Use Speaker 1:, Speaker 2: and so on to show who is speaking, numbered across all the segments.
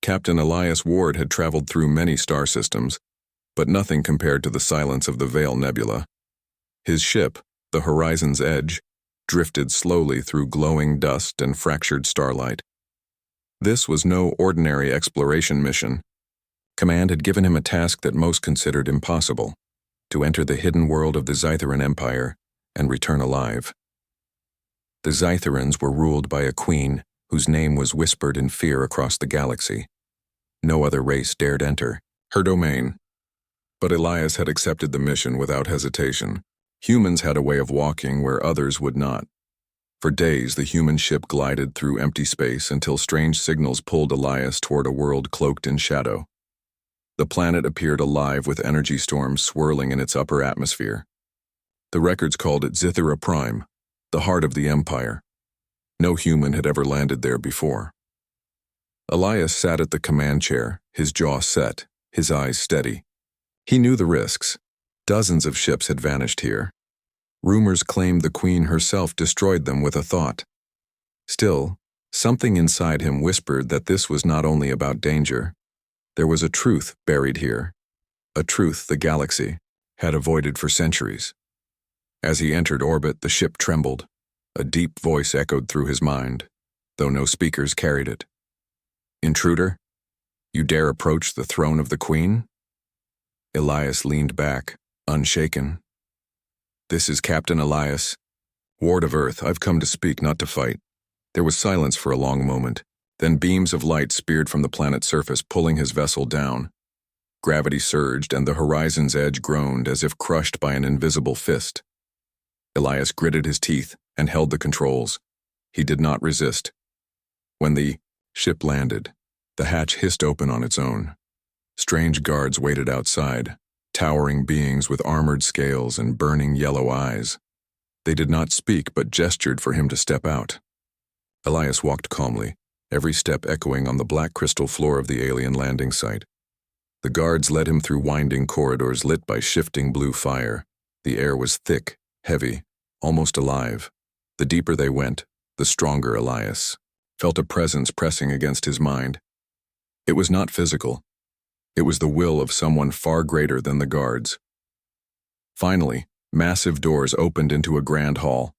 Speaker 1: Captain Elias Ward had traveled through many star systems, but nothing compared to the silence of the Veil Nebula. His ship, the Horizon's Edge, drifted slowly through glowing dust and fractured starlight. This was no ordinary exploration mission. Command had given him a task that most considered impossible: to enter the hidden world of the Zytheran Empire and return alive. The Zytherans were ruled by a queen whose name was whispered in fear across the galaxy. No other race dared enter her domain. But Elias had accepted the mission without hesitation. Humans had a way of walking where others would not. For days, the human ship glided through empty space until strange signals pulled Elias toward a world cloaked in shadow. The planet appeared alive with energy storms swirling in its upper atmosphere. The records called it Zythera Prime, the heart of the Empire. No human had ever landed there before. Elias sat at the command chair, his jaw set, his eyes steady. He knew the risks. Dozens of ships had vanished here. Rumors claimed the Queen herself destroyed them with a thought. Still, something inside him whispered that this was not only about danger. There was a truth buried here, a truth the galaxy had avoided for centuries. As he entered orbit, the ship trembled. A deep voice echoed through his mind, though no speakers carried it. "Intruder, you dare approach the throne of the Queen?" Elias leaned back, unshaken. "This is Captain Elias, Ward of Earth. I've come to speak, not to fight." There was silence for a long moment. Then beams of light speared from the planet's surface, pulling his vessel down. Gravity surged, and the Horizon's Edge groaned as if crushed by an invisible fist. Elias gritted his teeth and held the controls. He did not resist. When the ship landed, the hatch hissed open on its own. Strange guards waited outside, towering beings with armored scales and burning yellow eyes. They did not speak but gestured for him to step out. Elias walked calmly, every step echoing on the black crystal floor of the alien landing site. The guards led him through winding corridors lit by shifting blue fire. The air was thick, heavy, almost alive. The deeper they went, the stronger Elias felt a presence pressing against his mind. It was not physical. It was the will of someone far greater than the guards. Finally, massive doors opened into a grand hall.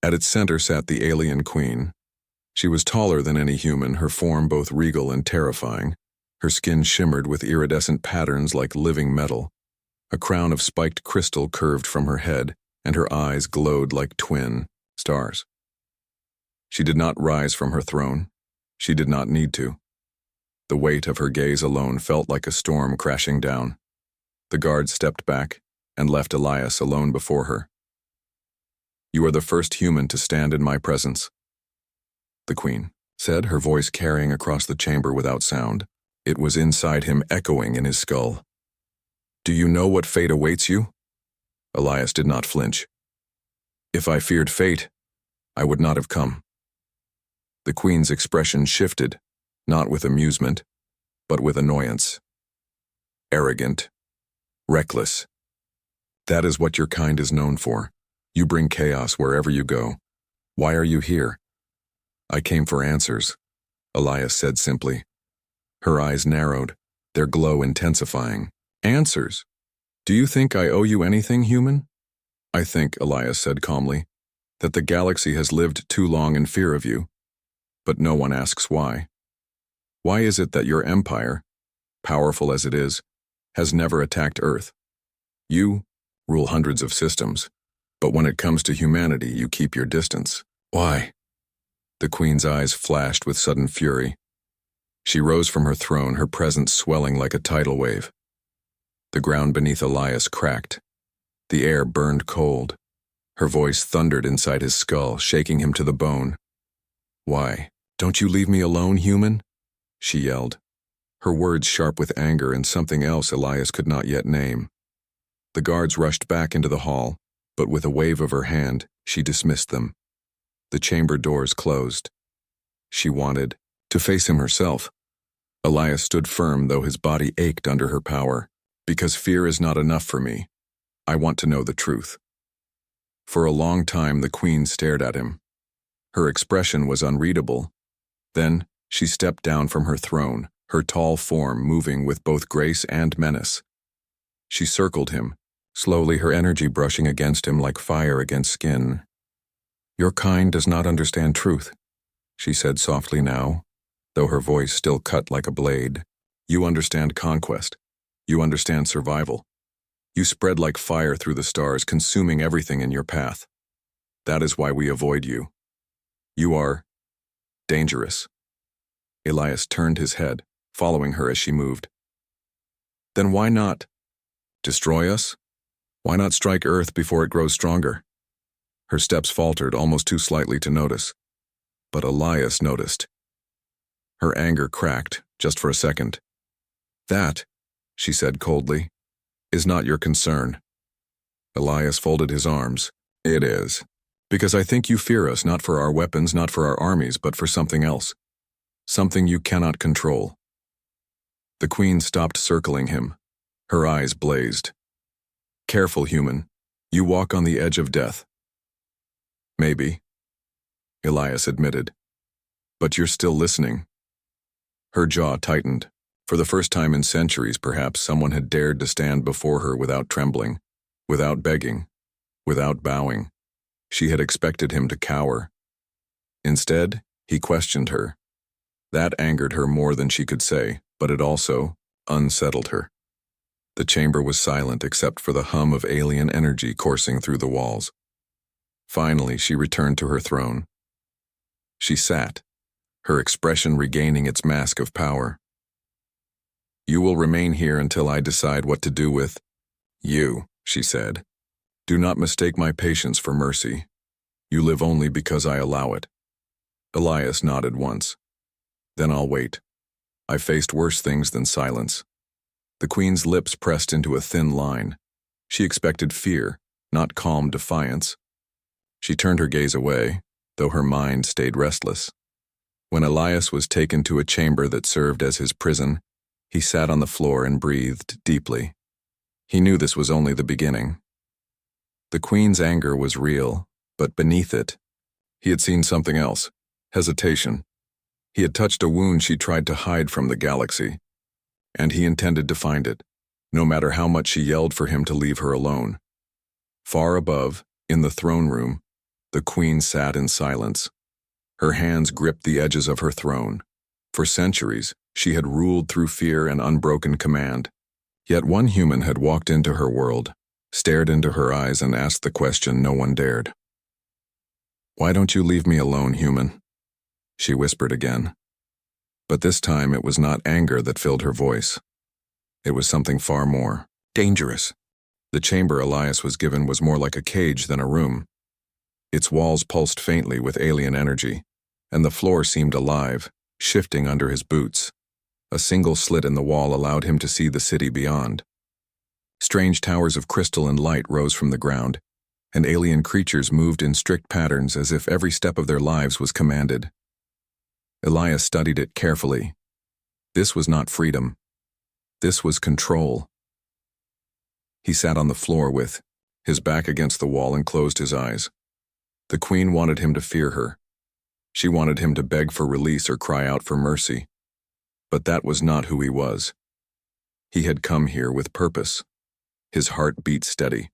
Speaker 1: At its center sat the alien queen. She was taller than any human, her form both regal and terrifying. Her skin shimmered with iridescent patterns like living metal. A crown of spiked crystal curved from her head, and her eyes glowed like twin stars. She did not rise from her throne. She did not need to. The weight of her gaze alone felt like a storm crashing down. The guard stepped back and left Elias alone before her. "You are the first human to stand in my presence," the Queen said, her voice carrying across the chamber without sound. It was inside him, echoing in his skull. "Do you know what fate awaits you?" Elias did not flinch. "If I feared fate, I would not have come." The Queen's expression shifted, not with amusement, but with annoyance. "Arrogant, reckless. That is what your kind is known for. You bring chaos wherever you go. Why are you here?" "I came for answers," Elias said simply. Her eyes narrowed, their glow intensifying. "Answers? Do you think I owe you anything, human?" "I think," Elias said calmly, "that the galaxy has lived too long in fear of you. But no one asks why. Why is it that your empire, powerful as it is, has never attacked Earth? You rule hundreds of systems, but when it comes to humanity, you keep your distance. Why?" The Queen's eyes flashed with sudden fury. She rose from her throne, her presence swelling like a tidal wave. The ground beneath Elias cracked. The air burned cold. Her voice thundered inside his skull, shaking him to the bone. "Why? Don't you leave me alone, human?" she yelled, her words sharp with anger and something else Elias could not yet name. The guards rushed back into the hall, but with a wave of her hand, she dismissed them. The chamber doors closed. She wanted to face him herself. Elias stood firm, though his body ached under her power. "Because fear is not enough for me. I want to know the truth." For a long time, the Queen stared at him. Her expression was unreadable. Then she stepped down from her throne, her tall form moving with both grace and menace. She circled him, slowly, her energy brushing against him like fire against skin. "Your kind does not understand truth," she said softly now, though her voice still cut like a blade. "You understand conquest. You understand survival. You spread like fire through the stars, consuming everything in your path. That is why we avoid you. You are dangerous." Elias turned his head, following her as she moved. "Then why not destroy us? Why not strike Earth before it grows stronger?" Her steps faltered almost too slightly to notice, but Elias noticed. Her anger cracked, just for a second. "That," she said coldly, "is not your concern." Elias folded his arms. "It is. Because I think you fear us, not for our weapons, not for our armies, but for something else. Something you cannot control." The Queen stopped circling him. Her eyes blazed. "Careful, human. You walk on the edge of death." "Maybe," Elias admitted. "But you're still listening." Her jaw tightened. For the first time in centuries, perhaps, someone had dared to stand before her without trembling, without begging, without bowing. She had expected him to cower. Instead, he questioned her. That angered her more than she could say, but it also unsettled her. The chamber was silent except for the hum of alien energy coursing through the walls. Finally, she returned to her throne. She sat, her expression regaining its mask of power. "You will remain here until I decide what to do with you," she said. "Do not mistake my patience for mercy. You live only because I allow it." Elias nodded once. "Then I'll wait. I faced worse things than silence." The Queen's lips pressed into a thin line. She expected fear, not calm defiance. She turned her gaze away, though her mind stayed restless. When Elias was taken to a chamber that served as his prison, he sat on the floor and breathed deeply. He knew this was only the beginning. The Queen's anger was real, but beneath it, he had seen something else: hesitation. He had touched a wound she tried to hide from the galaxy, and he intended to find it, no matter how much she yelled for him to leave her alone. Far above, in the throne room, the Queen sat in silence. Her hands gripped the edges of her throne. For centuries, she had ruled through fear and unbroken command. Yet one human had walked into her world, stared into her eyes, and asked the question no one dared. "Why don't you leave me alone, human?" she whispered again. But this time it was not anger that filled her voice. It was something far more dangerous. The chamber Elias was given was more like a cage than a room. Its walls pulsed faintly with alien energy, and the floor seemed alive, shifting under his boots. A single slit in the wall allowed him to see the city beyond. Strange towers of crystal and light rose from the ground, and alien creatures moved in strict patterns as if every step of their lives was commanded. Elias studied it carefully. This was not freedom. This was control. He sat on the floor with his back against the wall and closed his eyes. The Queen wanted him to fear her. She wanted him to beg for release or cry out for mercy. But that was not who he was. He had come here with purpose. His heart beat steady.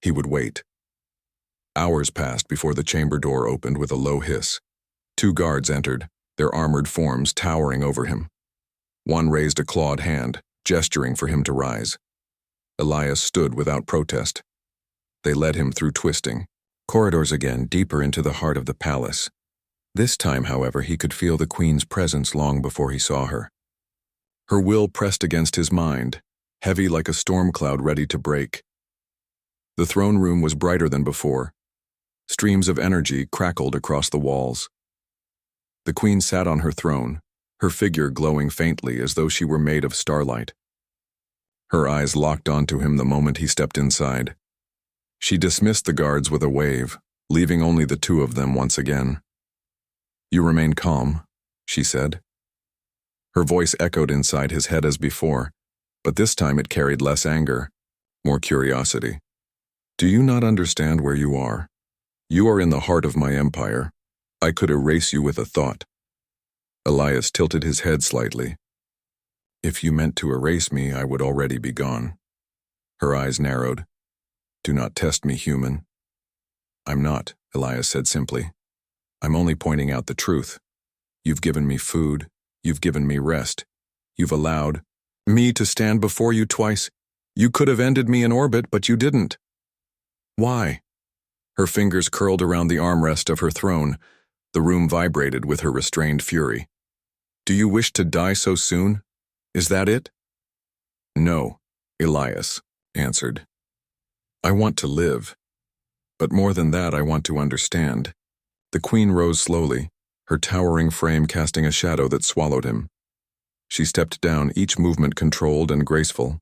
Speaker 1: He would wait. Hours passed before the chamber door opened with a low hiss. 2 guards entered, their armored forms towering over him. One raised a clawed hand, gesturing for him to rise. Elias stood without protest. They led him through twisting corridors again, deeper into the heart of the palace. This time, however, he could feel the Queen's presence long before he saw her. Her will pressed against his mind, heavy like a storm cloud ready to break. The throne room was brighter than before. Streams of energy crackled across the walls. The Queen sat on her throne, her figure glowing faintly as though she were made of starlight. Her eyes locked onto him the moment he stepped inside. She dismissed the guards with a wave, leaving only the 2 of them once again. "You remain calm," she said. Her voice echoed inside his head as before, but this time it carried less anger, more curiosity. "Do you not understand where you are? You are in the heart of my empire. I could erase you with a thought." Elias tilted his head slightly, If you meant to erase me, I would already be gone. Her eyes narrowed. Do not test me, human. I'm not, Elias said simply. I'm only pointing out the truth. You've given me food. You've given me rest. You've allowed me to stand before you twice. You could have ended me in orbit, but you didn't. Why? Her fingers curled around the armrest of her throne. The room vibrated with her restrained fury. Do you wish to die so soon? Is that it? No, Elias answered. I want to live. But more than that, I want to understand. The queen rose slowly, her towering frame casting a shadow that swallowed him. She stepped down, each movement controlled and graceful.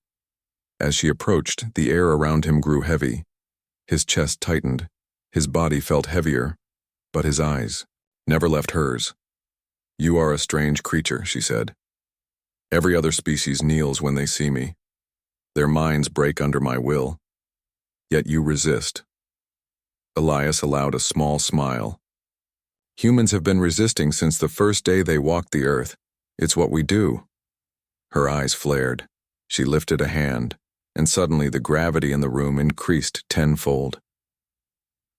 Speaker 1: As she approached, the air around him grew heavy. His chest tightened, his body felt heavier, but his eyes never left hers. You are a strange creature, she said. Every other species kneels when they see me. Their minds break under my will. Yet you resist. Elias allowed a small smile. Humans have been resisting since the first day they walked the earth. It's what we do. Her eyes flared. She lifted a hand, and suddenly the gravity in the room increased tenfold.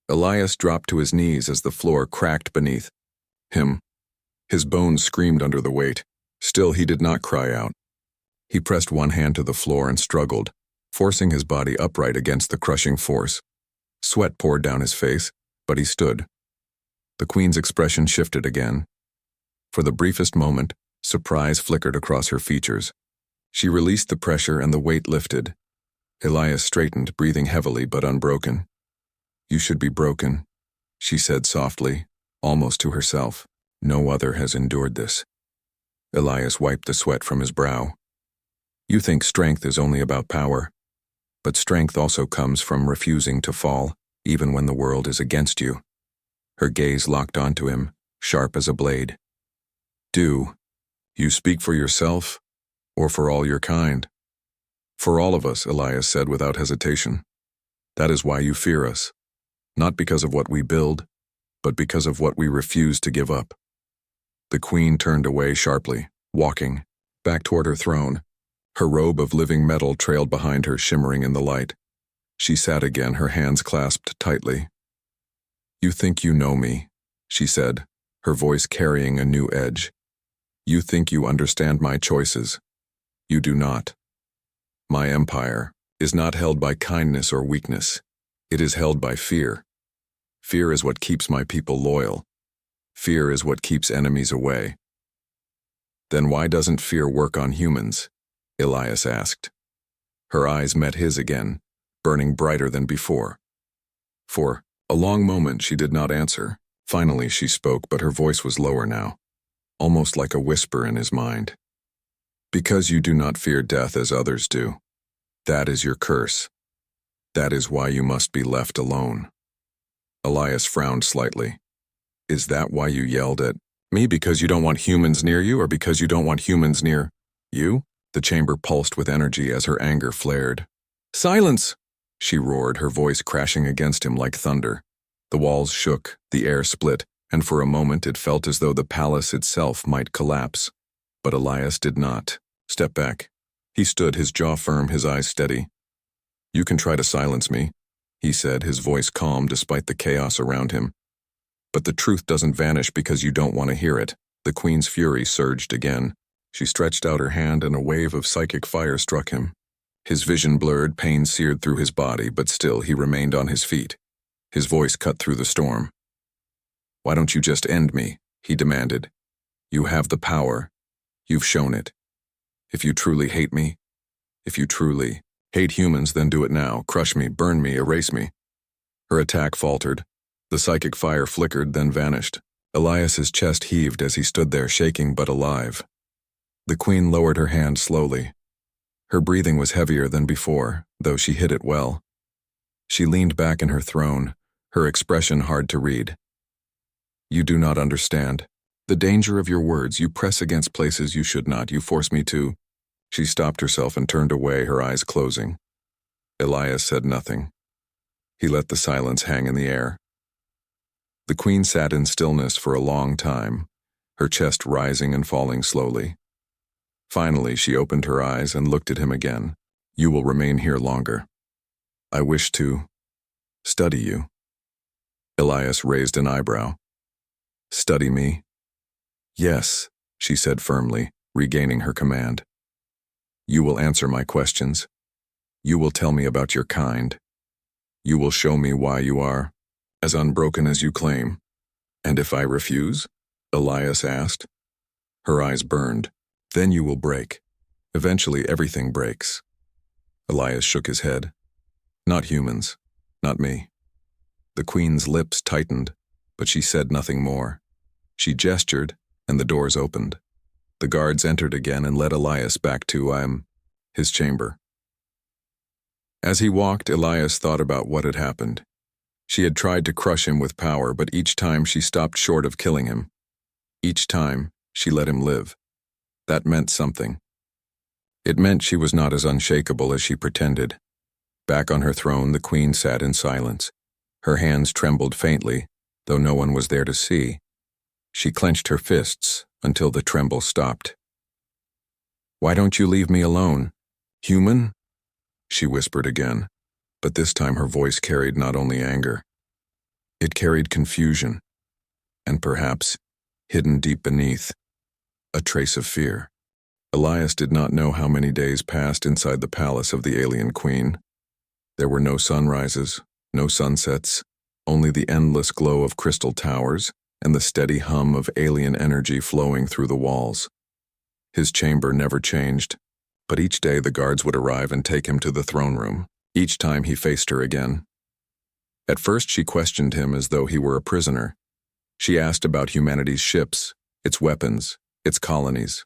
Speaker 1: Elias dropped to his knees as the floor cracked beneath him. His bones screamed under the weight. Still, he did not cry out. He pressed one hand to the floor and struggled, forcing his body upright against the crushing force. Sweat poured down his face, but he stood. The queen's expression shifted again. For the briefest moment, surprise flickered across her features. She released the pressure and the weight lifted. Elias straightened, breathing heavily but unbroken. You should be broken, she said softly, almost to herself. No other has endured this. Elias wiped the sweat from his brow. You think strength is only about power, but strength also comes from refusing to fall, even when the world is against you. Her gaze locked onto him, sharp as a blade. Do you speak for yourself, or for all your kind? For all of us, Elias said without hesitation. That is why you fear us, not because of what we build, but because of what we refuse to give up. The queen turned away sharply, walking back toward her throne. Her robe of living metal trailed behind her, shimmering in the light. She sat again, her hands clasped tightly. You think you know me, she said, her voice carrying a new edge. You think you understand my choices. You do not. My empire is not held by kindness or weakness. It is held by fear. Fear is what keeps my people loyal. Fear is what keeps enemies away. Then why doesn't fear work on humans? Elias asked. Her eyes met his again, burning brighter than before. For a long moment she did not answer. Finally she spoke, but her voice was lower now, almost like a whisper in his mind. Because you do not fear death as others do. That is your curse. That is why you must be left alone. Elias frowned slightly. Is that why you yelled at me, because you don't want humans near you, or because you don't want humans near you? The chamber pulsed with energy as her anger flared. Silence! She roared, her voice crashing against him like thunder. The walls shook, the air split, and for a moment it felt as though the palace itself might collapse. But Elias did not. Step back. He stood, his jaw firm, his eyes steady. You can try to silence me, he said, his voice calm despite the chaos around him. But the truth doesn't vanish because you don't want to hear it. The queen's fury surged again. She stretched out her hand and a wave of psychic fire struck him. His vision blurred, pain seared through his body, but still he remained on his feet. His voice cut through the storm. Why don't you just end me? He demanded. You have the power. You've shown it. If you truly hate me, if you truly hate humans, then do it now. Crush me, burn me, erase me. Her attack faltered. The psychic fire flickered, then vanished. Elias's chest heaved as he stood there, shaking but alive. The queen lowered her hand slowly. Her breathing was heavier than before, though she hid it well. She leaned back in her throne, her expression hard to read. You do not understand. The danger of your words, you press against places you should not, you force me to. She stopped herself and turned away, her eyes closing. Elias said nothing. He let the silence hang in the air. The queen sat in stillness for a long time, her chest rising and falling slowly. Finally, she opened her eyes and looked at him again. You will remain here longer. I wish to study you. Elias raised an eyebrow. Study me? Yes, she said firmly, regaining her command. You will answer my questions. You will tell me about your kind. You will show me why you are as unbroken as you claim. And if I refuse? Elias asked. Her eyes burned. Then you will break. Eventually everything breaks. Elias shook his head. Not humans. Not me. The queen's lips tightened, but she said nothing more. She gestured, and the doors opened. The guards entered again and led Elias back to, his chamber. As he walked, Elias thought about what had happened. She had tried to crush him with power, but each time she stopped short of killing him. Each time, she let him live. That meant something. It meant she was not as unshakable as she pretended. Back on her throne, the queen sat in silence. Her hands trembled faintly, though no one was there to see. She clenched her fists until the tremble stopped. Why don't you leave me alone? Human? She whispered again, but this time her voice carried not only anger. It carried confusion, and perhaps, hidden deep beneath, a trace of fear. Elias did not know how many days passed inside the palace of the alien queen. There were no sunrises, no sunsets, only the endless glow of crystal towers and the steady hum of alien energy flowing through the walls. His chamber never changed, but each day the guards would arrive and take him to the throne room. Each time he faced her again. At first she questioned him as though he were a prisoner. She asked about humanity's ships, its weapons, its colonies.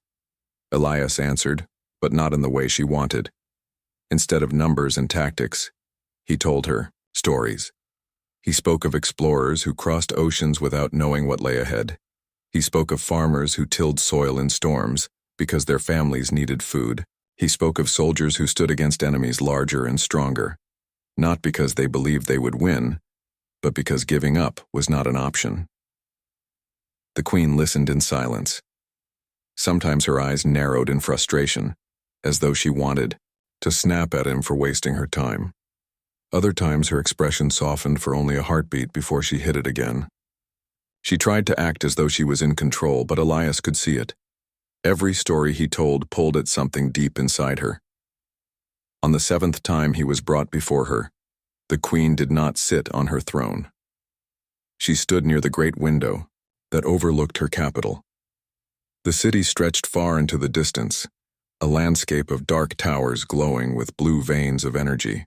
Speaker 1: Elias answered, but not in the way she wanted. Instead of numbers and tactics, he told her stories. He spoke of explorers who crossed oceans without knowing what lay ahead. He spoke of farmers who tilled soil in storms because their families needed food. He spoke of soldiers who stood against enemies larger and stronger, not because they believed they would win, but because giving up was not an option. The queen listened in silence. Sometimes her eyes narrowed in frustration, as though she wanted to snap at him for wasting her time. Other times her expression softened for only a heartbeat before she hid it again. She tried to act as though she was in control, but Elias could see it. Every story he told pulled at something deep inside her. On the seventh time he was brought before her, the queen did not sit on her throne. She stood near the great window that overlooked her capital. The city stretched far into the distance, a landscape of dark towers glowing with blue veins of energy.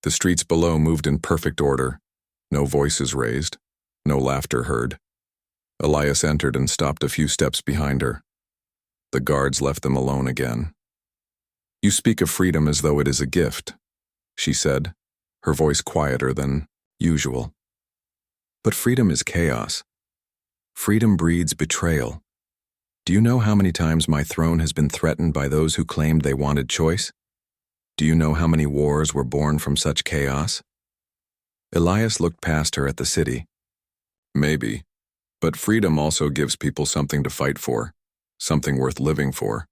Speaker 1: The streets below moved in perfect order, no voices raised, no laughter heard. Elias entered and stopped a few steps behind her. The guards left them alone again. You speak of freedom as though it is a gift, she said, her voice quieter than usual. But freedom is chaos. Freedom breeds betrayal. Do you know how many times my throne has been threatened by those who claimed they wanted choice? Do you know how many wars were born from such chaos? Elias looked past her at the city. Maybe, but freedom also gives people something to fight for, something worth living for.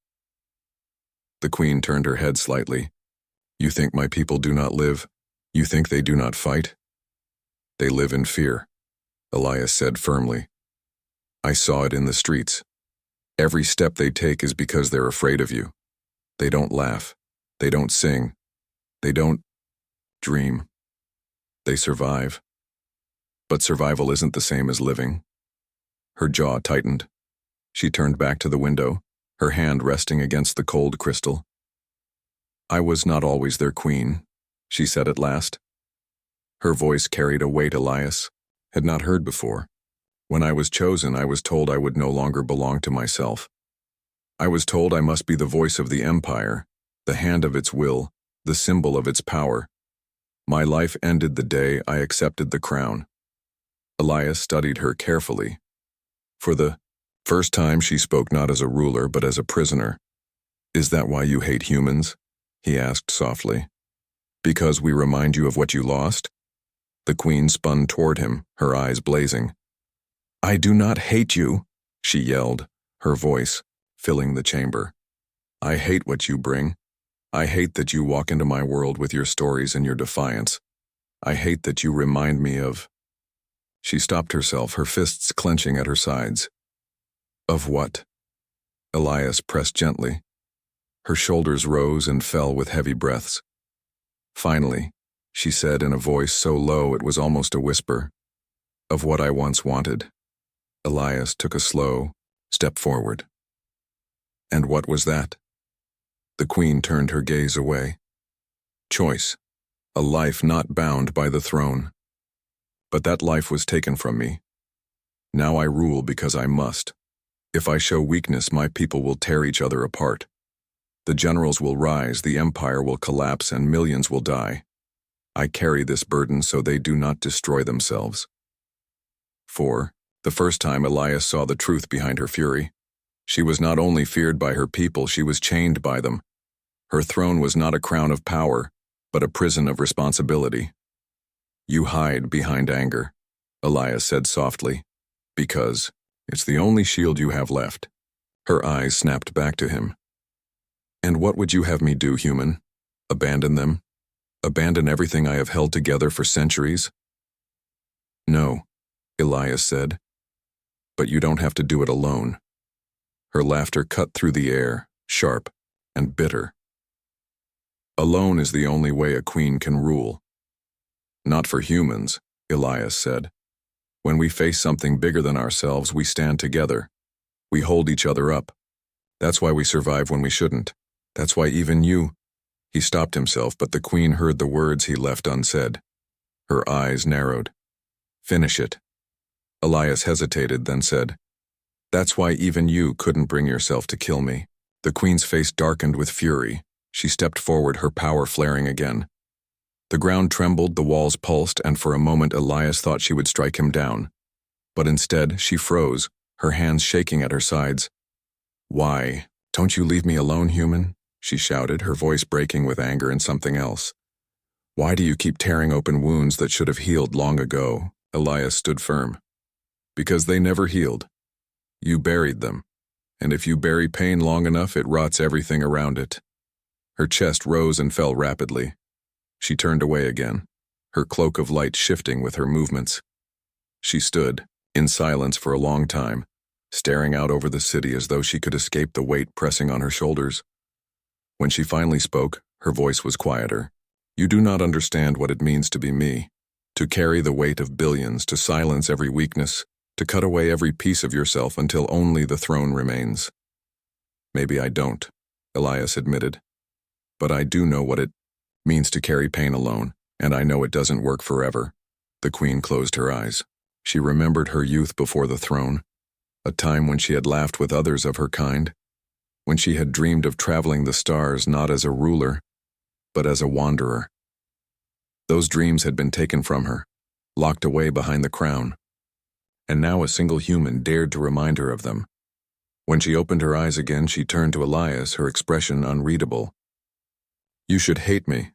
Speaker 1: The queen turned her head slightly. You think my people do not live? You think they do not fight? They live in fear, Elias said firmly. I saw it in the streets. Every step they take is because they're afraid of you. They don't laugh. They don't sing. They don't dream. They survive. But survival isn't the same as living. Her jaw tightened. She turned back to the window, her hand resting against the cold crystal. I was not always their queen, she said at last. Her voice carried a weight Elias had not heard before. When I was chosen, I was told I would no longer belong to myself. I was told I must be the voice of the empire, the hand of its will, the symbol of its power. My life ended the day I accepted the crown. Elias studied her carefully. For the first time, she spoke not as a ruler, but as a prisoner. Is that why you hate humans? He asked softly. Because we remind you of what you lost? The queen spun toward him, her eyes blazing. I do not hate you, she yelled, her voice filling the chamber. I hate what you bring. I hate that you walk into my world with your stories and your defiance. I hate that you remind me of—" She stopped herself, her fists clenching at her sides. "Of what?" Elias pressed gently. Her shoulders rose and fell with heavy breaths. "Finally," she said in a voice so low it was almost a whisper, "of what I once wanted." Elias took a slow step forward. "And what was that?" The Queen turned her gaze away. "Choice. A life not bound by the throne. But that life was taken from me. Now I rule because I must. If I show weakness, my people will tear each other apart. The generals will rise, the empire will collapse, and millions will die. I carry this burden so they do not destroy themselves." For the first time, Elias saw the truth behind her fury. She was not only feared by her people, she was chained by them. Her throne was not a crown of power, but a prison of responsibility. "You hide behind anger," Elias said softly, "because it's the only shield you have left." Her eyes snapped back to him. "And what would you have me do, human? Abandon them? Abandon everything I have held together for centuries?" "No," Elias said, "but you don't have to do it alone." Her laughter cut through the air, sharp and bitter. "Alone is the only way a queen can rule." "Not for humans," Elias said. "When we face something bigger than ourselves, we stand together. We hold each other up. That's why we survive when we shouldn't. That's why even you—" He stopped himself, but the Queen heard the words he left unsaid. Her eyes narrowed. "Finish it." Elias hesitated, then said, "That's why even you couldn't bring yourself to kill me." The Queen's face darkened with fury. She stepped forward, her power flaring again. The ground trembled, the walls pulsed, and for a moment Elias thought she would strike him down. But instead, she froze, her hands shaking at her sides. "Why? Don't you leave me alone, human?" she shouted, her voice breaking with anger and something else. "Why do you keep tearing open wounds that should have healed long ago?" Elias stood firm. "Because they never healed. You buried them. And if you bury pain long enough, it rots everything around it." Her chest rose and fell rapidly. She turned away again, her cloak of light shifting with her movements. She stood, in silence for a long time, staring out over the city as though she could escape the weight pressing on her shoulders. When she finally spoke, her voice was quieter. "You do not understand what it means to be me, to carry the weight of billions, to silence every weakness, to cut away every piece of yourself until only the throne remains." "Maybe I don't," Elias admitted. "But I do know what it means to carry pain alone, and I know it doesn't work forever." The Queen closed her eyes. She remembered her youth before the throne, a time when she had laughed with others of her kind, when she had dreamed of traveling the stars not as a ruler, but as a wanderer. Those dreams had been taken from her, locked away behind the crown, and now a single human dared to remind her of them. When she opened her eyes again, she turned to Elias, her expression unreadable. "You should hate me.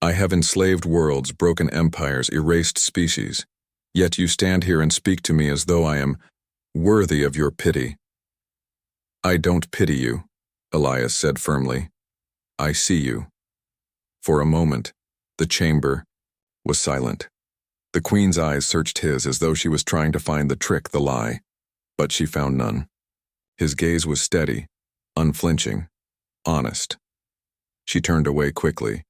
Speaker 1: I have enslaved worlds, broken empires, erased species. Yet you stand here and speak to me as though I am worthy of your pity." "I don't pity you," Elias said firmly. "I see you." For a moment, the chamber was silent. The Queen's eyes searched his as though she was trying to find the trick, the lie, but she found none. His gaze was steady, unflinching, honest. She turned away quickly,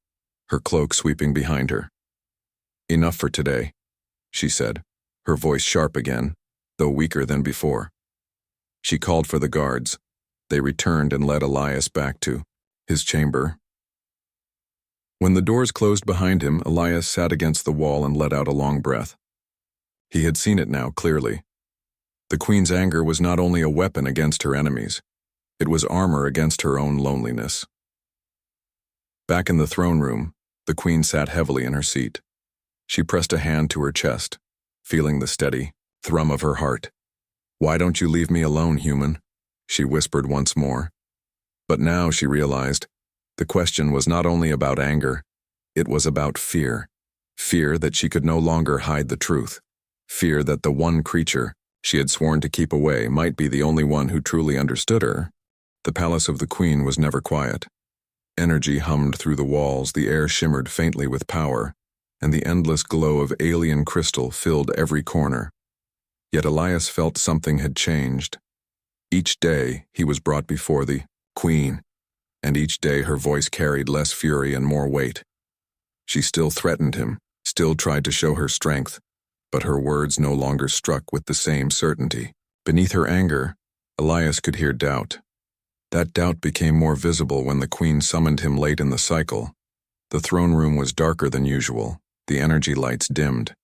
Speaker 1: her cloak sweeping behind her. "Enough for today," she said, her voice sharp again, though weaker than before. She called for the guards. They returned and led Elias back to his chamber. When the doors closed behind him, Elias sat against the wall and let out a long breath. He had seen it now clearly. The Queen's anger was not only a weapon against her enemies, it was armor against her own loneliness. Back in the throne room, the Queen sat heavily in her seat. She pressed a hand to her chest, feeling the steady thrum of her heart. "Why don't you leave me alone, human?" she whispered once more. But now she realized the question was not only about anger, it was about fear. Fear that she could no longer hide the truth. Fear that the one creature she had sworn to keep away might be the only one who truly understood her. The palace of the queen was never quiet. Energy hummed through the walls, the air shimmered faintly with power, and the endless glow of alien crystal filled every corner. Yet Elias felt something had changed. Each day he was brought before the queen, and each day her voice carried less fury and more weight. She still threatened him, still tried to show her strength, but her words no longer struck with the same certainty. Beneath her anger, Elias could hear doubt. That doubt became more visible when the queen summoned him late in the cycle. The throne room was darker than usual, the energy lights dimmed.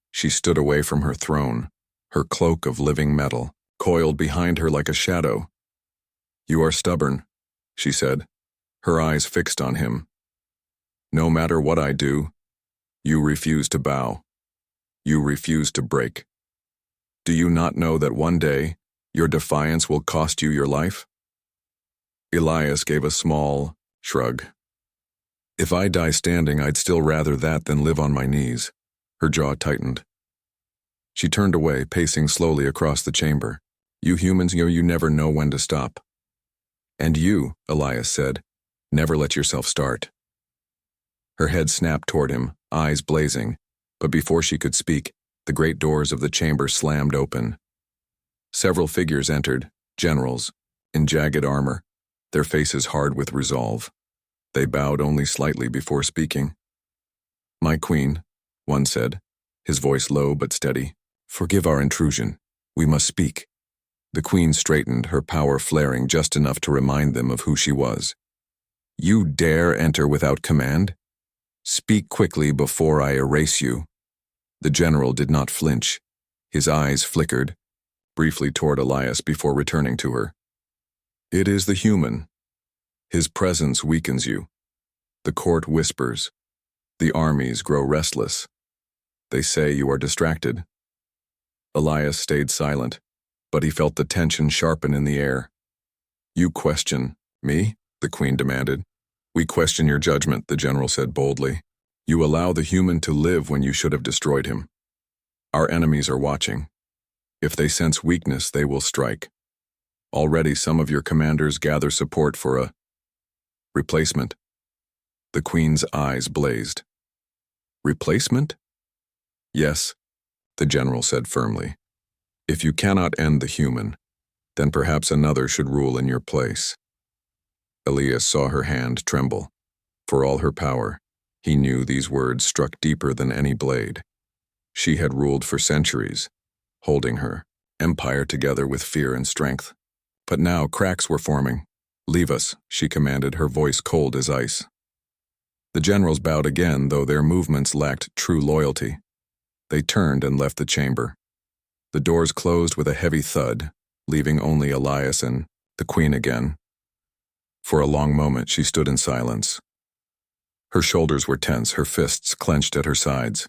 Speaker 1: She stood away from her throne, her cloak of living metal, coiled behind her like a shadow. "You are stubborn," she said, her eyes fixed on him. "No matter what I do, you refuse to bow. You refuse to break. Do you not know that one day, your defiance will cost you your life?" Elias gave a small shrug. "If I die standing, I'd still rather that than live on my knees." Her jaw tightened. She turned away, pacing slowly across the chamber. "You humans, you never know when to stop." "And you," Elias said, "never let yourself start." Her head snapped toward him, eyes blazing, but before she could speak, the great doors of the chamber slammed open. Several figures entered, generals, in jagged armor, their faces hard with resolve. They bowed only slightly before speaking. "My queen," one said, his voice low but steady, "forgive our intrusion. We must speak." The queen straightened, her power flaring just enough to remind them of who she was. "You dare enter without command? Speak quickly before I erase you." The general did not flinch. His eyes flickered, briefly toward Elias before returning to her. "It is the human. His presence weakens you. The court whispers. The armies grow restless. They say you are distracted." Elias stayed silent, but he felt the tension sharpen in the air. "You question me?" the queen demanded. "We question your judgment," the general said boldly. "You allow the human to live when you should have destroyed him. Our enemies are watching. If they sense weakness, they will strike. Already some of your commanders gather support for a replacement." The queen's eyes blazed. "Replacement?" "Yes," the general said firmly. "If you cannot end the human, then perhaps another should rule in your place." Elias saw her hand tremble. For all her power, he knew these words struck deeper than any blade. She had ruled for centuries, holding her empire together with fear and strength. But now cracks were forming. "Leave us," she commanded, her voice cold as ice. The generals bowed again, though their movements lacked true loyalty. They turned and left the chamber. The doors closed with a heavy thud, leaving only Elias and the queen again. For a long moment she stood in silence. Her shoulders were tense, her fists clenched at her sides.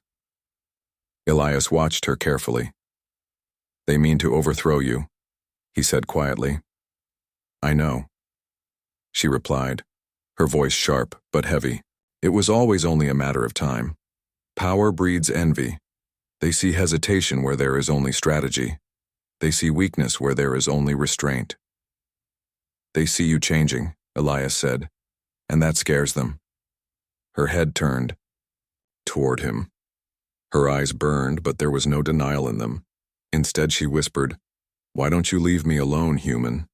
Speaker 1: Elias watched her carefully. "They mean to overthrow you," he said quietly. "I know," she replied, her voice sharp but heavy. "It was always only a matter of time. Power breeds envy. They see hesitation where there is only strategy. They see weakness where there is only restraint." "They see you changing," Elias said, "and that scares them." Her head turned toward him. Her eyes burned, but there was no denial in them. Instead, she whispered, "Why don't you leave me alone, human?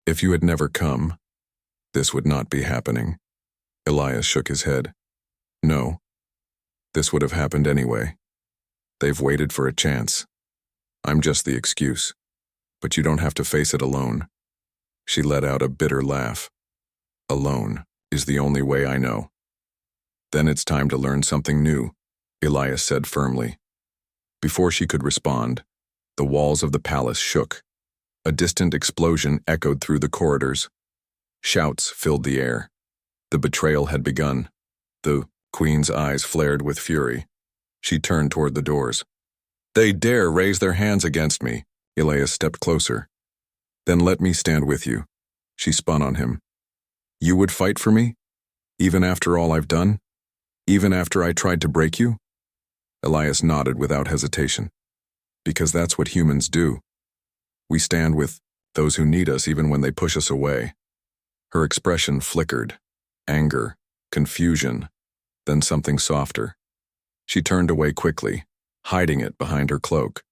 Speaker 1: If you had never come, this would not be happening." Elias shook his head. "No, this would have happened anyway. They've waited for a chance. I'm just the excuse, but you don't have to face it alone." She let out a bitter laugh. "Alone is the only way I know." "Then it's time to learn something new," Elias said firmly. Before she could respond, the walls of the palace shook. A distant explosion echoed through the corridors. Shouts filled the air. The betrayal had begun. The queen's eyes flared with fury. She turned toward the doors. "They dare raise their hands against me." Elias stepped closer. "Then let me stand with you." She spun on him. "You would fight for me? Even after all I've done? Even after I tried to break you?" Elias nodded without hesitation. "Because that's what humans do. We stand with those who need us even when they push us away." Her expression flickered. Anger, confusion, then something softer. She turned away quickly, hiding it behind her cloak.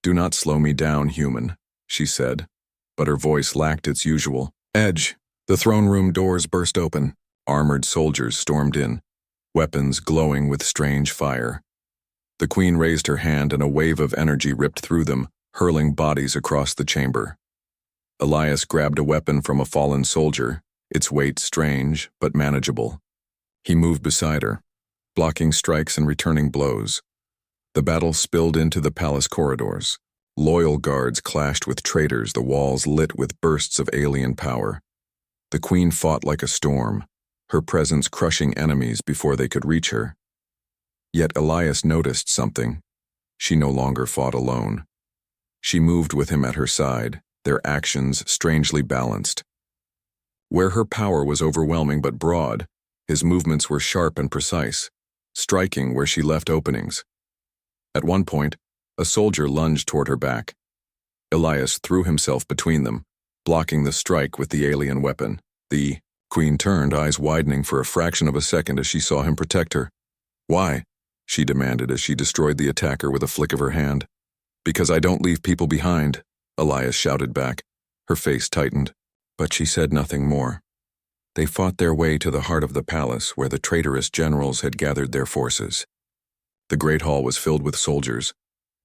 Speaker 1: "Do not slow me down, human," she said, but her voice lacked its usual edge. The throne room doors burst open. Armored soldiers stormed in, weapons glowing with strange fire. The queen raised her hand and a wave of energy ripped through them, hurling bodies across the chamber. Elias grabbed a weapon from a fallen soldier, its weight strange but manageable. He moved beside her, blocking strikes and returning blows. The battle spilled into the palace corridors. Loyal guards clashed with traitors, the walls lit with bursts of alien power. The queen fought like a storm, her presence crushing enemies before they could reach her. Yet Elias noticed something. She no longer fought alone. She moved with him at her side, their actions strangely balanced. Where her power was overwhelming but broad, his movements were sharp and precise, striking where she left openings. At one point, a soldier lunged toward her back. Elias threw himself between them, blocking the strike with the alien weapon. The queen turned, eyes widening for a fraction of a second as she saw him protect her. "Why?" she demanded as she destroyed the attacker with a flick of her hand. "Because I don't leave people behind," Elias shouted back. Her face tightened, but she said nothing more. They fought their way to the heart of the palace where the traitorous generals had gathered their forces. The great hall was filled with soldiers,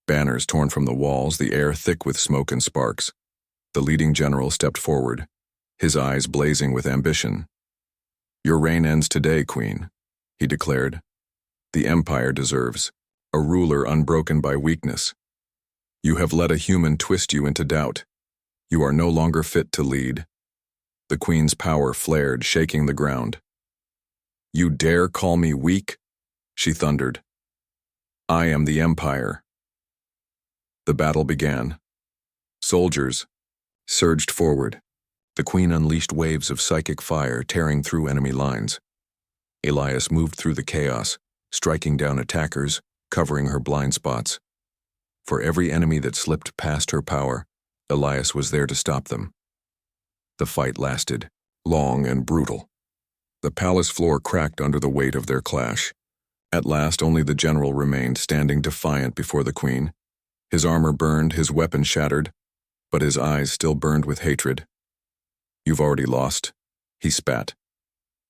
Speaker 1: banners torn from the walls, the air thick with smoke and sparks. The leading general stepped forward, his eyes blazing with ambition. "Your reign ends today, Queen," he declared. "The empire deserves a ruler unbroken by weakness. You have let a human twist you into doubt. You are no longer fit to lead." The queen's power flared, shaking the ground. "You dare call me weak?" she thundered. "I am the empire." The battle began. Soldiers surged forward. The queen unleashed waves of psychic fire, tearing through enemy lines. Elias moved through the chaos, striking down attackers, covering her blind spots. For every enemy that slipped past her power, Elias was there to stop them. The fight lasted, long and brutal. The palace floor cracked under the weight of their clash. At last, only the general remained, standing defiant before the queen. His armor burned, his weapon shattered, but his eyes still burned with hatred. "You've already lost," he spat.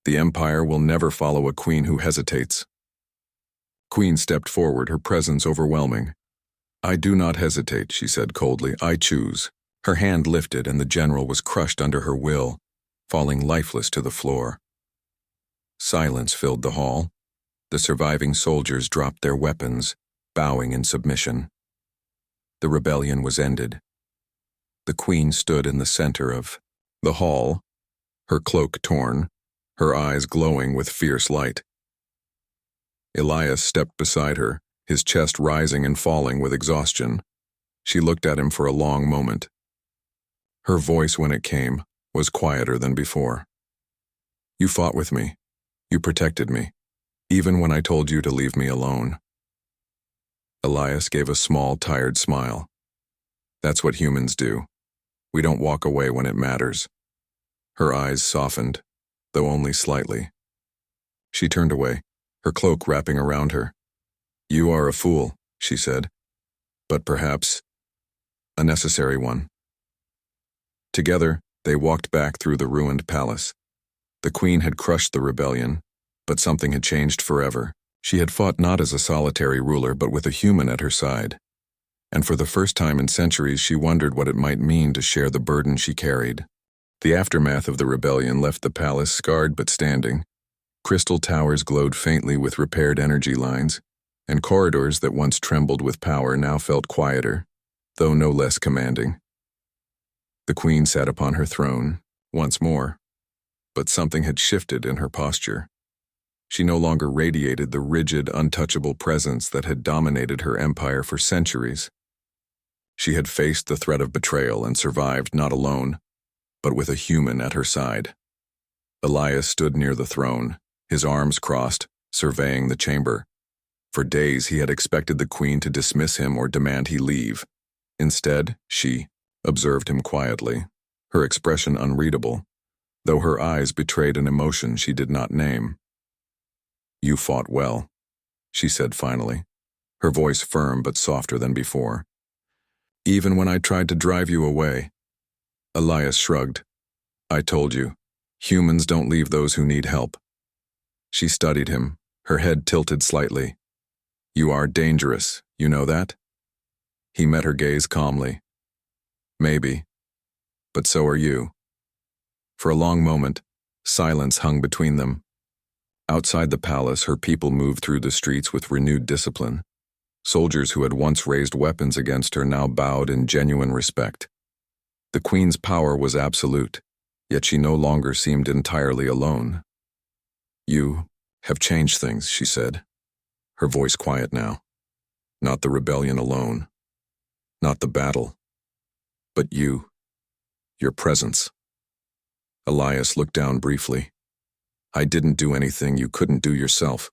Speaker 1: "The empire will never follow a queen who hesitates." Queen stepped forward, her presence overwhelming. "I do not hesitate," she said coldly. "I choose." Her hand lifted, and the general was crushed under her will, falling lifeless to the floor. Silence filled the hall. The surviving soldiers dropped their weapons, bowing in submission. The rebellion was ended. The queen stood in the center of the hall, her cloak torn, her eyes glowing with fierce light. Elias stepped beside her, his chest rising and falling with exhaustion. She looked at him for a long moment. Her voice, when it came, was quieter than before. "You fought with me. You protected me, even when I told you to leave me alone." Elias gave a small, tired smile. "That's what humans do. We don't walk away when it matters." Her eyes softened, though only slightly. She turned away, her cloak wrapping around her. "You are a fool," she said, "but perhaps a necessary one." Together, they walked back through the ruined palace. The queen had crushed the rebellion, but something had changed forever. She had fought not as a solitary ruler, but with a human at her side. And for the first time in centuries, she wondered what it might mean to share the burden she carried. The aftermath of the rebellion left the palace scarred but standing. Crystal towers glowed faintly with repaired energy lines, and corridors that once trembled with power now felt quieter, though no less commanding. The queen sat upon her throne, once more, but something had shifted in her posture. She no longer radiated the rigid, untouchable presence that had dominated her empire for centuries. She had faced the threat of betrayal and survived not alone, but with a human at her side. Elias stood near the throne, his arms crossed, surveying the chamber. For days he had expected the queen to dismiss him or demand he leave. Instead, she observed him quietly, her expression unreadable. though her eyes betrayed an emotion she did not name. "You fought well," she said finally, her voice firm but softer than before. "Even when I tried to drive you away." Elias shrugged. "I told you, humans don't leave those who need help." She studied him, her head tilted slightly. "You are dangerous, you know that?" He met her gaze calmly. "Maybe, but so are you." For a long moment, silence hung between them. Outside the palace, her people moved through the streets with renewed discipline. Soldiers who had once raised weapons against her now bowed in genuine respect. The queen's power was absolute, yet she no longer seemed entirely alone. "You have changed things," she said, her voice quiet now. "Not the rebellion alone, not the battle, but you, your presence." Elias looked down briefly. "I didn't do anything you couldn't do yourself.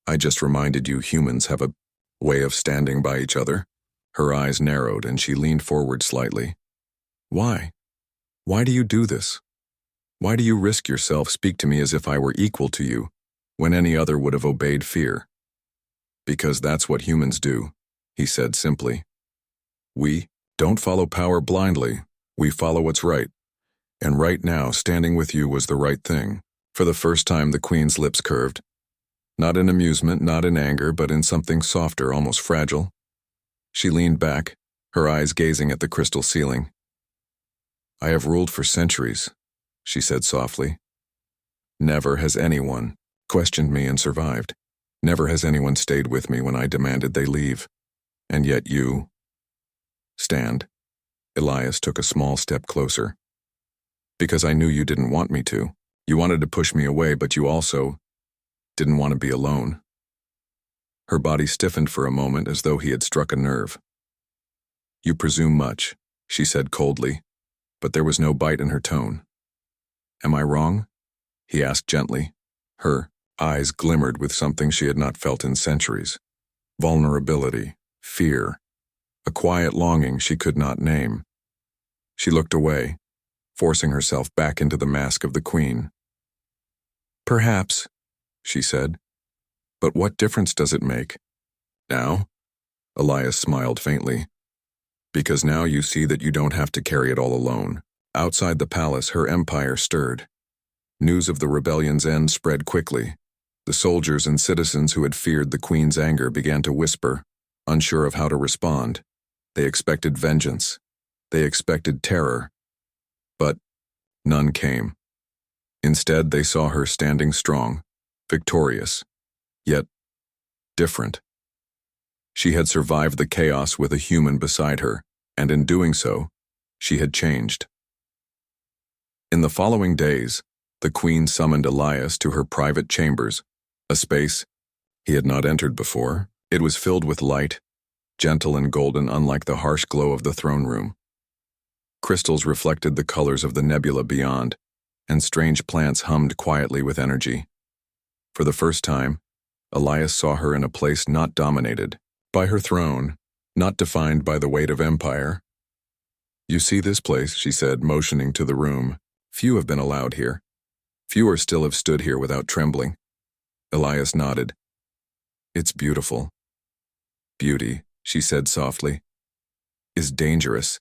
Speaker 1: I just reminded you humans have a way of standing by each other." Her eyes narrowed and she leaned forward slightly. "Why? Why do you do this? Why do you risk yourself, speak to me as if I were equal to you, when any other would have obeyed fear?" "Because that's what humans do," he said simply. "We don't follow power blindly, we follow what's right. And right now, standing with you was the right thing." For the first time, the queen's lips curved. Not in amusement, not in anger, but in something softer, almost fragile. She leaned back, her eyes gazing at the crystal ceiling. "I have ruled for centuries," she said softly. "Never has anyone questioned me and survived. Never has anyone stayed with me when I demanded they leave. And yet you..." "Stand." Elias took a small step closer. "Because I knew you didn't want me to. You wanted to push me away, but you also didn't want to be alone." Her body stiffened for a moment as though he had struck a nerve. "You presume much," she said coldly, but there was no bite in her tone. "Am I wrong?" he asked gently. Her eyes glimmered with something she had not felt in centuries. Vulnerability, fear, a quiet longing she could not name. She looked away, forcing herself back into the mask of the queen. "Perhaps," she said, "but what difference does it make?" "Now?" Elias smiled faintly. "Because now you see that you don't have to carry it all alone." Outside the palace, her empire stirred. News of the rebellion's end spread quickly. The soldiers and citizens who had feared the queen's anger began to whisper, unsure of how to respond. They expected vengeance. They expected terror. But none came. Instead, they saw her standing strong, victorious, yet different. She had survived the chaos with a human beside her, and in doing so, she had changed. In the following days, the queen summoned Elias to her private chambers, a space he had not entered before. It was filled with light, gentle and golden, unlike the harsh glow of the throne room. Crystals reflected the colors of the nebula beyond, and strange plants hummed quietly with energy. For the first time, Elias saw her in a place not dominated by her throne, not defined by the weight of empire. "You see this place," she said, motioning to the room. "Few have been allowed here. Fewer still have stood here without trembling." Elias nodded. "It's beautiful." "Beauty," she said softly, "is dangerous.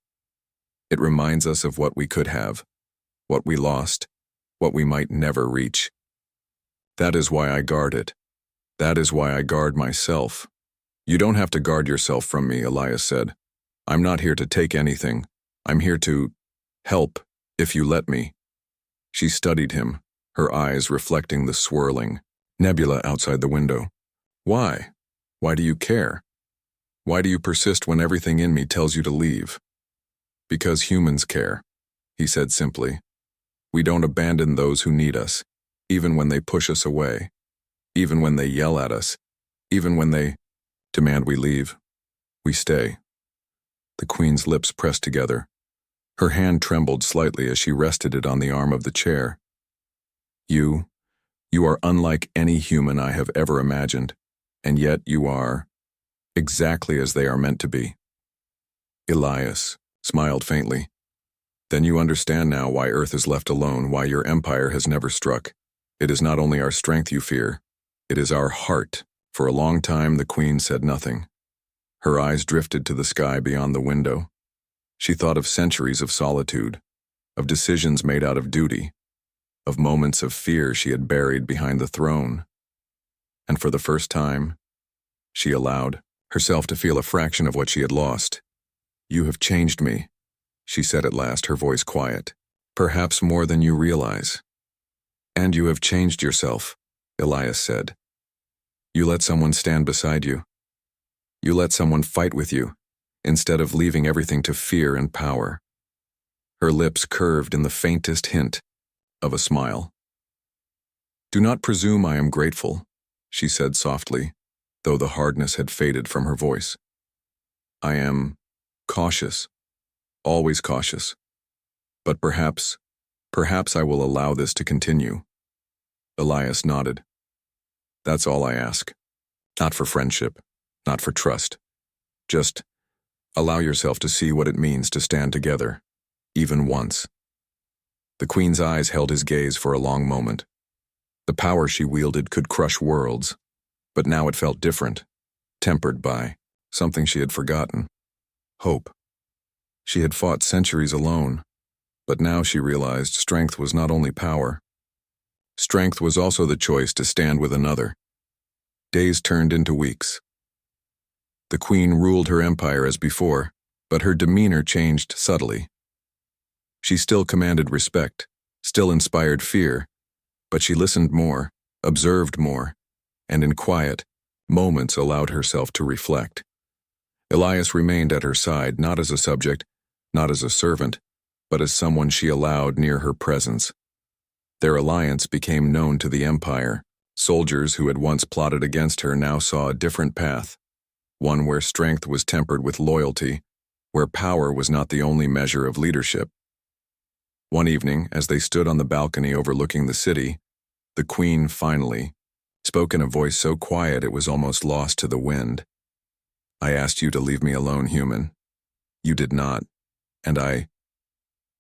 Speaker 1: It reminds us of what we could have, what we lost, what we might never reach. That is why I guard it. That is why I guard myself." "You don't have to guard yourself from me," Elias said. "I'm not here to take anything. I'm here to help, if you let me." She studied him, her eyes reflecting the swirling nebula outside the window. "Why? Why do you care? Why do you persist when everything in me tells you to leave?" "Because humans care," he said simply. "We don't abandon those who need us, even when they push us away, even when they yell at us, even when they demand we leave. We stay." The queen's lips pressed together. Her hand trembled slightly as she rested it on the arm of the chair. You are unlike any human I have ever imagined, and yet you are exactly as they are meant to be." Elias smiled faintly. Then you understand now why Earth is left alone, why your empire has never struck. It is not only our strength you fear, it is our heart. For a long time, the queen said nothing. Her eyes drifted to the sky beyond the window. She thought of centuries of solitude, of decisions made out of duty, of moments of fear she had buried behind the throne. And for the first time, she allowed herself to feel a fraction of what she had lost. "You have changed me," she said at last, her voice quiet. "Perhaps more than you realize." "And you have changed yourself," Elias said. "You let someone stand beside you. You let someone fight with you, instead of leaving everything to fear and power." Her lips curved in the faintest hint of a smile. "Do not presume I am grateful," she said softly, though the hardness had faded from her voice. "I am cautious, always cautious. But perhaps I will allow this to continue." Elias nodded. "That's all I ask. Not for friendship, not for trust. Just allow yourself to see what it means to stand together, even once." The queen's eyes held his gaze for a long moment. The power she wielded could crush worlds, but now it felt different, tempered by something she had forgotten: hope. She had fought centuries alone, but now she realized strength was not only power. Strength was also the choice to stand with another. Days turned into weeks. The queen ruled her empire as before, but her demeanor changed subtly. She still commanded respect, still inspired fear, but she listened more, observed more, and in quiet moments allowed herself to reflect. Elias remained at her side, not as a subject, not as a servant, but as someone she allowed near her presence. Their alliance became known to the empire. Soldiers who had once plotted against her now saw a different path, one where strength was tempered with loyalty, where power was not the only measure of leadership. One evening, as they stood on the balcony overlooking the city, the queen finally spoke in a voice so quiet it was almost lost to the wind. "I asked you to leave me alone, human. You did not, and I—"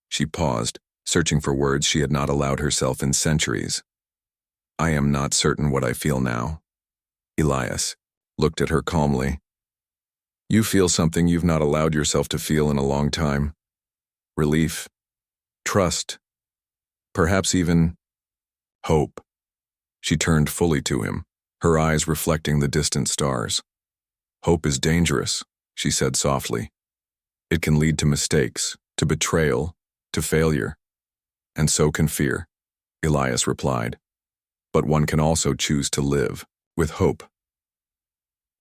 Speaker 1: She paused, searching for words she had not allowed herself in centuries. "I am not certain what I feel now." Elias looked at her calmly. "You feel something you've not allowed yourself to feel in a long time. Relief, trust, perhaps even hope." She turned fully to him, her eyes reflecting the distant stars. "Hope is dangerous," she said softly. "It can lead to mistakes, to betrayal, to failure. And so can fear," Elias replied. "But one can also choose to live with hope.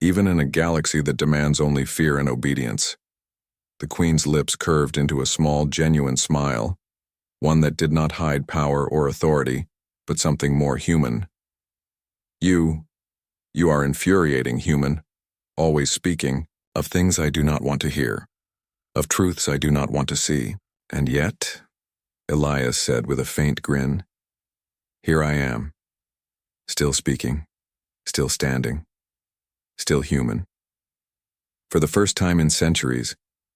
Speaker 1: Even in a galaxy that demands only fear and obedience." The queen's lips curved into a small, genuine smile, one that did not hide power or authority, but something more human. You are infuriating, human, always speaking of things I do not want to hear, of truths I do not want to see. And yet," Elias said with a faint grin, "here I am, still speaking, still standing, still human." For the first time in centuries,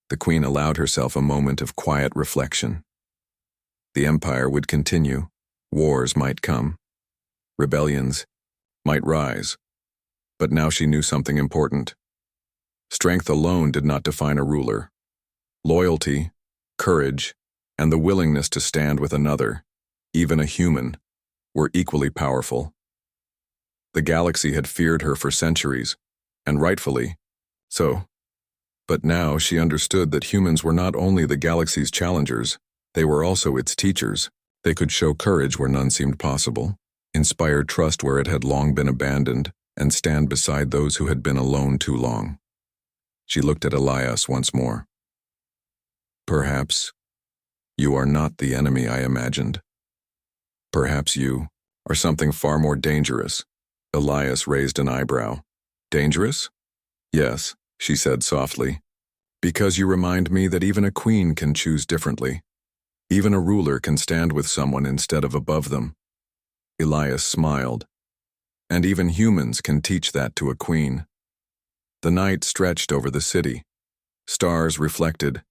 Speaker 1: the queen allowed herself a moment of quiet reflection. The empire would continue, wars might come, rebellions might rise, but now she knew something important. Strength alone did not define a ruler. Loyalty, courage, and the willingness to stand with another, even a human, were equally powerful. The galaxy had feared her for centuries, and rightfully so. But now she understood that humans were not only the galaxy's challengers, they were also its teachers. They could show courage where none seemed possible, inspire trust where it had long been abandoned, and stand beside those who had been alone too long. She looked at Elias once more. "Perhaps you are not the enemy I imagined. Perhaps you are something far more dangerous." Elias raised an eyebrow. "Dangerous?" "Yes," she said softly, "because you remind me that even a queen can choose differently. Even a ruler can stand with someone instead of above them." Elias smiled. "And even humans can teach that to a queen." The night stretched over the city. Stars reflected,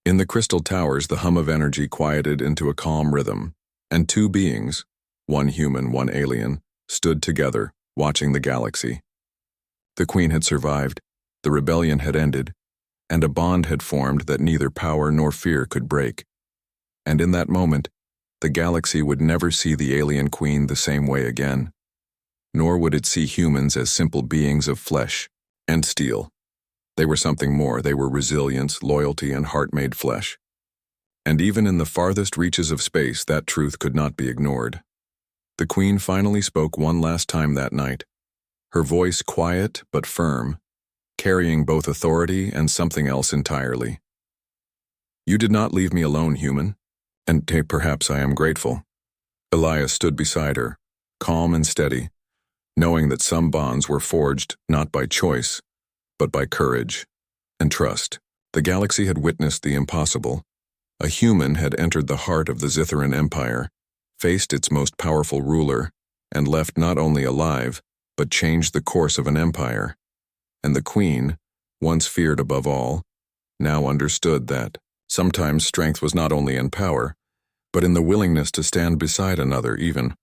Speaker 1: In the crystal towers, the hum of energy quieted into a calm rhythm, and two beings, one human, one alien, stood together, watching the galaxy. The Queen had survived, the rebellion had ended, and a bond had formed that neither power nor fear could break. And in that moment, the galaxy would never see the alien Queen the same way again, nor would it see humans as simple beings of flesh and steel. They were something more. They were resilience, loyalty, and heart-made flesh. And even in the farthest reaches of space, that truth could not be ignored. The Queen finally spoke one last time that night, her voice quiet but firm, carrying both authority and something else entirely. "You did not leave me alone, human, and perhaps I am grateful." Elias stood beside her, calm and steady, knowing that some bonds were forged not by choice, but by courage and trust. The galaxy had witnessed the impossible. A human had entered the heart of the Zitharan Empire, faced its most powerful ruler, and left not only alive, but changed the course of an empire. And the Queen, once feared above all, now understood that sometimes strength was not only in power, but in the willingness to stand beside another even